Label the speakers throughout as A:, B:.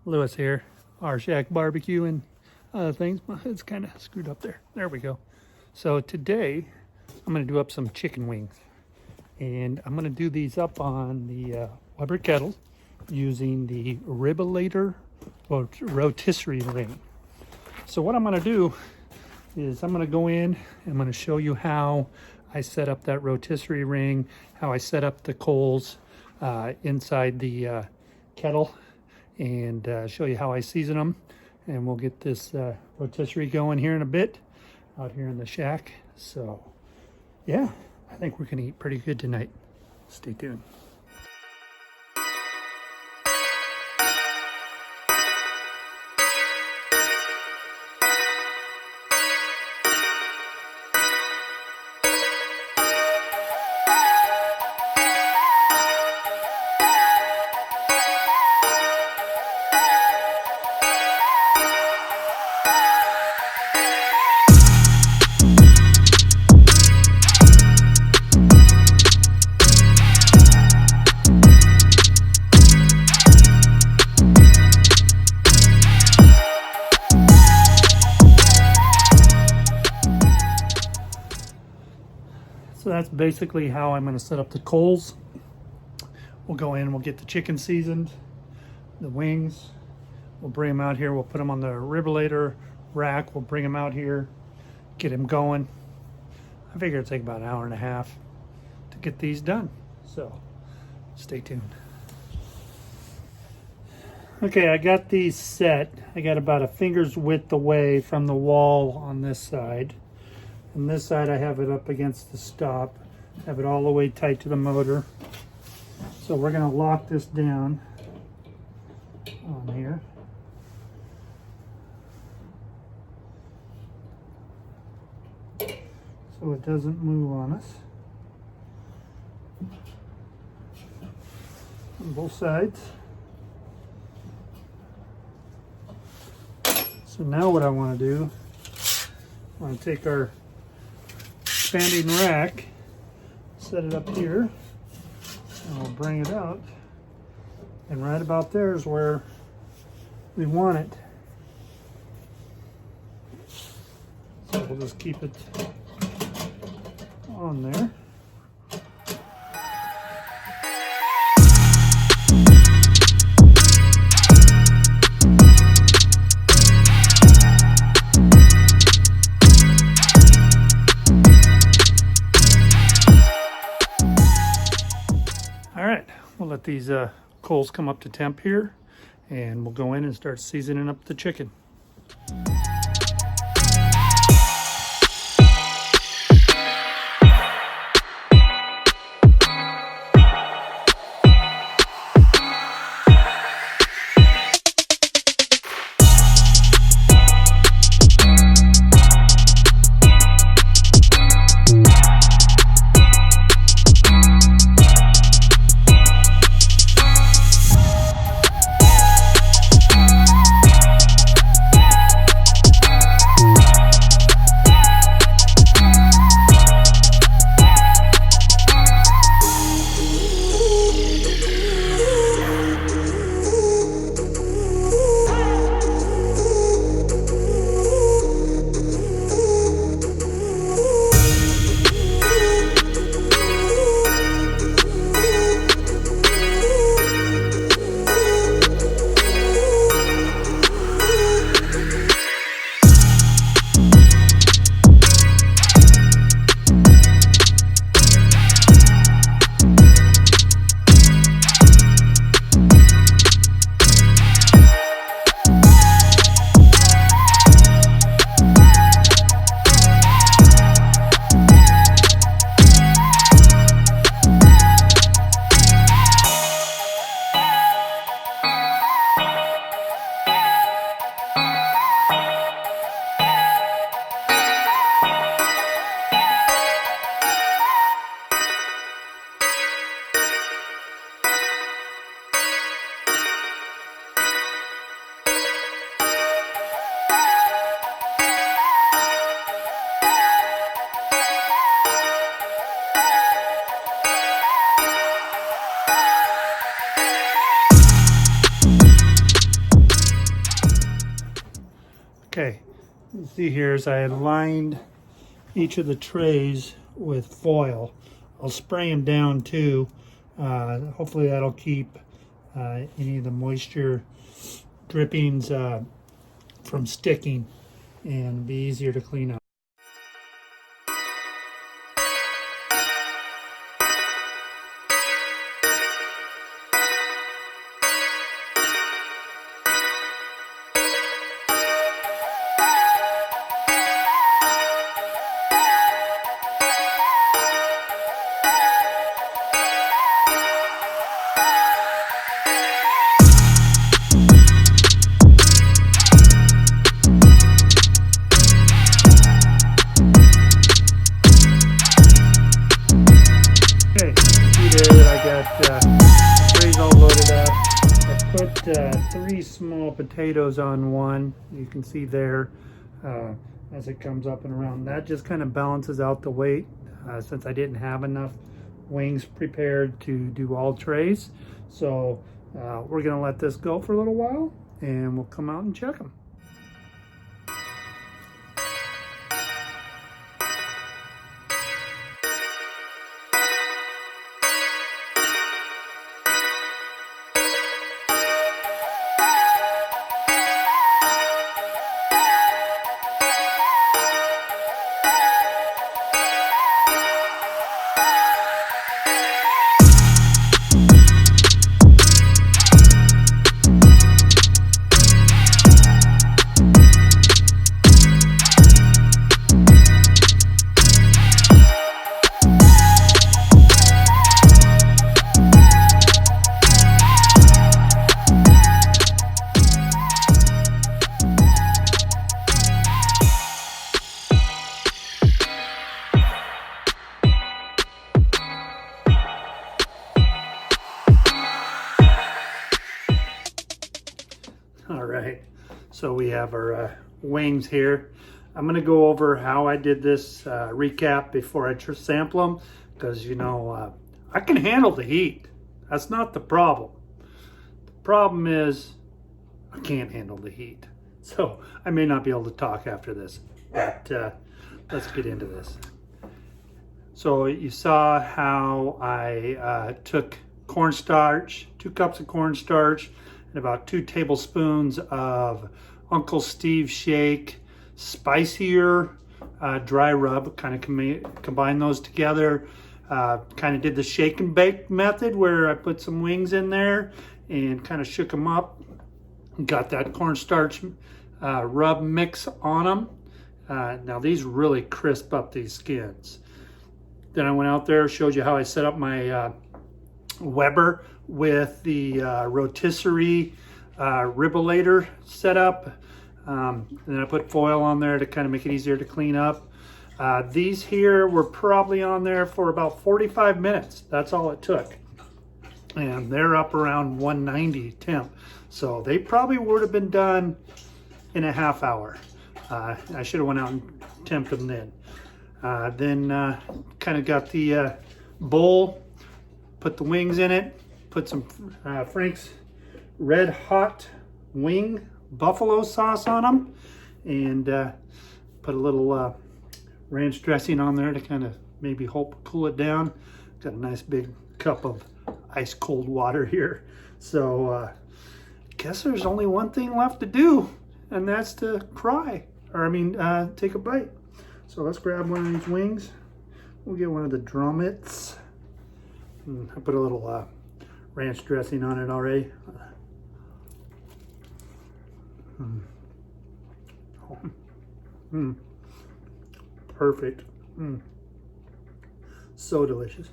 A: Lewis here, Rshackbbq and other things. It's kind of screwed up there. There we go. So today I'm going to do up some chicken wings, and I'm going to do these up on the Weber kettle using the lator rotisserie ring. So what I'm going to do is I'm going to go in, I'm going to show you how I set up that rotisserie ring, how I set up the coals inside the kettle, and show you how I season them. And we'll get this rotisserie going here in a bit out here in the shack. So yeah, I think we're gonna eat pretty good tonight. Stay tuned. So that's basically how I'm going to set up the coals. We'll go in, we'll get the chicken seasoned, the wings. We'll bring them out here. We'll put them on the lator rack. We'll bring them out here, get them going. I figure it'll take about an hour and a half to get these done. So stay tuned. Okay, I got these set. I got about a finger's width away from the wall on this side. On this side, I have it up against the stop. Have it all the way tight to the motor. So we're going to lock this down on here. So it doesn't move on us. On both sides. So now what I want to do, I want to take our expanding rack, set it up here, and we'll bring it out, and right about there is where we want it. So we'll just keep it on there. All right, we'll let these coals come up to temp here, and we'll go in and start seasoning up the chicken. Okay, you see here is I lined each of the trays with foil. I'll spray them down too. Hopefully that'll keep any of the moisture drippings from sticking and be easier to clean up. Okay, see there that I got trays all loaded up. I put 3 small potatoes on one. You can see there as it comes up and around. That just kind of balances out the weight since I didn't have enough wings prepared to do all trays. So we're gonna let this go for a little while and we'll come out and check them. All right, so we have our wings here. I'm gonna go over how I did this recap before I sample them, because you know, I can handle the heat. That's not the problem. The problem is I can't handle the heat. So I may not be able to talk after this, but let's get into this. So you saw how I took cornstarch, 2 cups of cornstarch, and about 2 tablespoons of Uncle Steve's Shake spicier dry rub. Kind of combine those together. Kind of did the shake and bake method where I put some wings in there and kind of shook them up. Got that cornstarch rub mix on them. Now these really crisp up these skins. Then I went out there, showed you how I set up my Weber with the rotisserie lator setup. And then I put foil on there to kind of make it easier to clean up. These here were probably on there for about 45 minutes. That's all it took. And they're up around 190 temp. So they probably would have been done in a half hour. I should have went out and temped them then. Then kind of got the bowl, put the wings in it, put some Frank's Red Hot Wing Buffalo sauce on them, and put a little ranch dressing on there to kind of maybe help cool it down. Got a nice big cup of ice cold water here. So guess there's only one thing left to do, and that's to cry, or I mean take a bite. So let's grab one of these wings. We'll get one of the drumettes. I put a little ranch dressing on it already. Perfect. So delicious.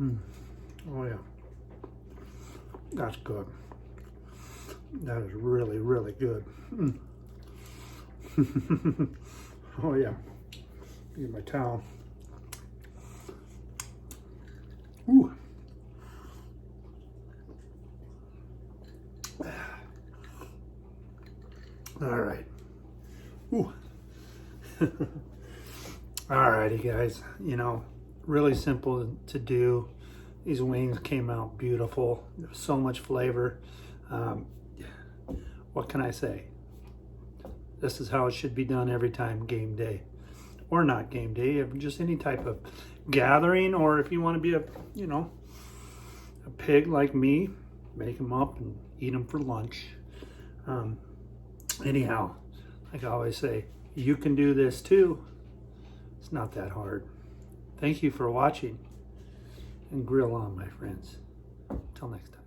A: Oh yeah, that's good. That is really, really good. Oh yeah, use my towel. Ooh. All right. Ooh. Alrighty guys, you know, really simple to do. These wings came out beautiful. There's so much flavor. What can I say? This is how it should be done every time game day. Or not game day, just any type of gathering, or if you want to be a, you know, a pig like me, make them up and eat them for lunch. Anyhow, like I always say, you can do this too. It's not that hard. Thank you for watching, and grill on, my friends. Till next time.